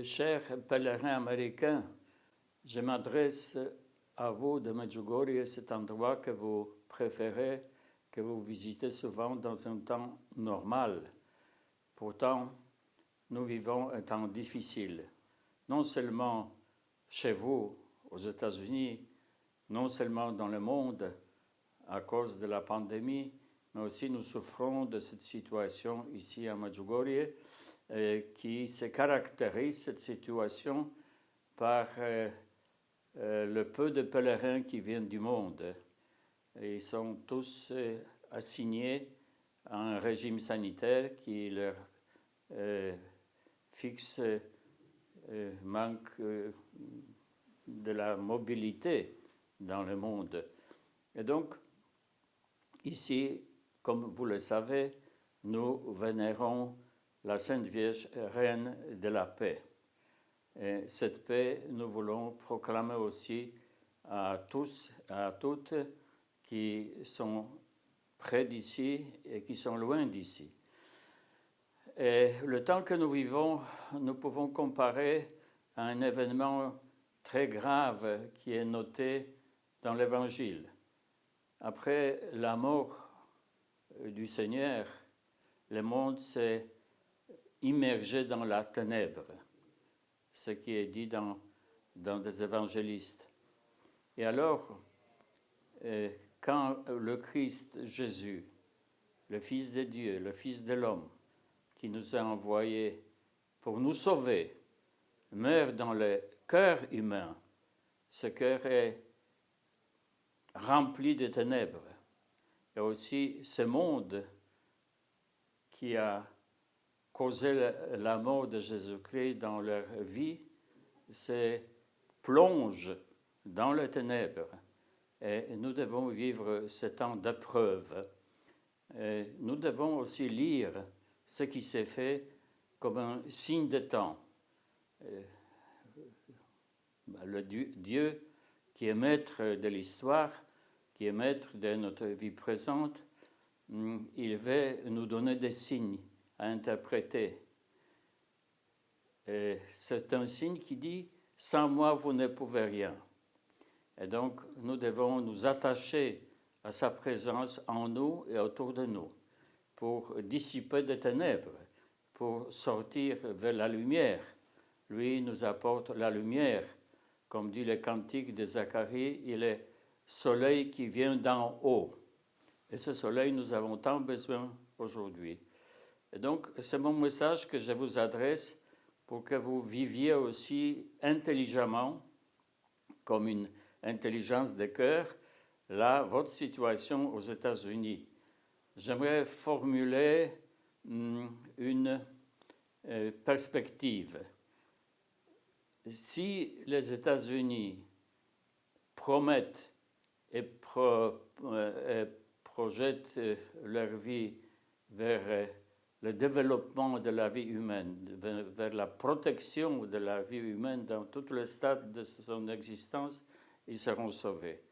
Chers pèlerins américains, je m'adresse à vous de Medjugorje, cet endroit que vous préférez, que vous visitez souvent dans un temps normal. Pourtant, nous vivons un temps difficile, non seulement chez vous, aux États-Unis, non seulement dans le monde à cause de la pandémie, mais aussi nous souffrons de cette situation ici à Medjugorje qui se caractérise, cette situation, par le peu de pèlerins qui viennent du monde. Et ils sont tous assignés à un régime sanitaire qui leur fixe manque de la mobilité dans le monde. Et donc, ici, comme vous le savez, nous vénérons la Sainte Vierge Reine de la Paix. Et cette paix, nous voulons proclamer aussi à tous et à toutes qui sont près d'ici et qui sont loin d'ici. Et le temps que nous vivons, nous pouvons comparer à un événement très grave qui est noté dans l'Évangile. Après la mort du Seigneur, le monde s'est immergé dans la ténèbre, ce qui est dit dans des évangélistes. Et alors, quand le Christ Jésus, le Fils de Dieu, le Fils de l'homme, qui nous a envoyés pour nous sauver, meurt dans le cœur humain, ce cœur est rempli de ténèbres. Et aussi ce monde qui a causé la mort de Jésus-Christ dans leur vie se plonge dans les ténèbres. Et nous devons vivre ce temps d'épreuve. Nous devons aussi lire ce qui s'est fait comme un signe de temps. Le Dieu qui est maître de l'histoire, qui est maître de notre vie présente, il veut nous donner des signes à interpréter. Et c'est un signe qui dit « sans moi, vous ne pouvez rien ». Et donc, nous devons nous attacher à sa présence en nous et autour de nous pour dissiper des ténèbres, pour sortir vers la lumière. Lui nous apporte la lumière. Comme dit le cantique de Zacharie, il est soleil qui vient d'en haut. Et ce soleil, nous avons tant besoin aujourd'hui. Et donc, c'est mon message que je vous adresse pour que vous viviez aussi intelligemment, comme une intelligence de cœur, là, votre situation aux États-Unis. J'aimerais formuler une perspective. Si les États-Unis promettent et projettent leur vie vers le développement de la vie humaine, vers la protection de la vie humaine dans tout le stade de son existence, ils seront sauvés.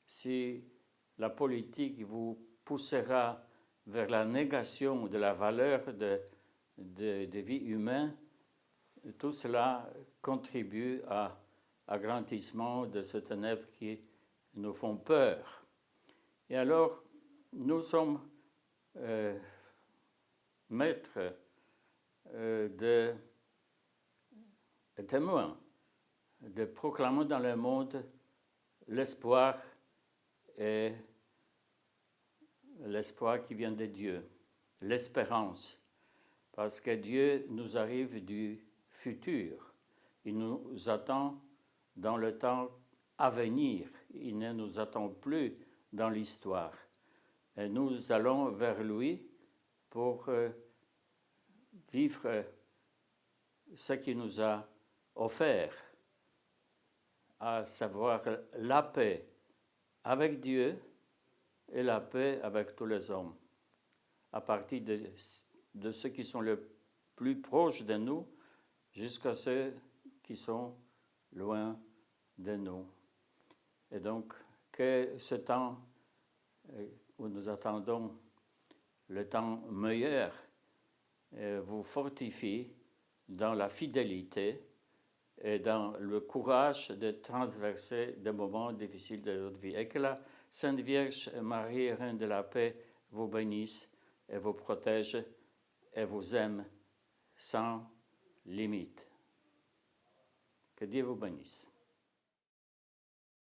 Si la politique vous poussera vers la négation de la valeur de vie humaine, tout cela contribue à l'agrandissement de ces ténèbres qui nous font peur. Et alors, nous sommes maîtres de témoins, de proclamer dans le monde l'espoir et l'espoir qui vient de Dieu, l'espérance, parce que Dieu nous arrive du futur. Il nous attend dans le temps à venir. Il ne nous attend plus dans l'histoire. Et nous allons vers lui pour vivre ce qu'il nous a offert, à savoir la paix avec Dieu et la paix avec tous les hommes, à partir de ceux qui sont le plus proches de nous jusqu'à ceux qui sont loin de nous. Et donc, que ce temps où nous attendons le temps meilleur vous fortifie dans la fidélité et dans le courage de transverser des moments difficiles de notre vie. Et que la Sainte Vierge Marie, Reine de la paix, vous bénisse et vous protège et vous aime sans limite. Que Dieu vous bénisse.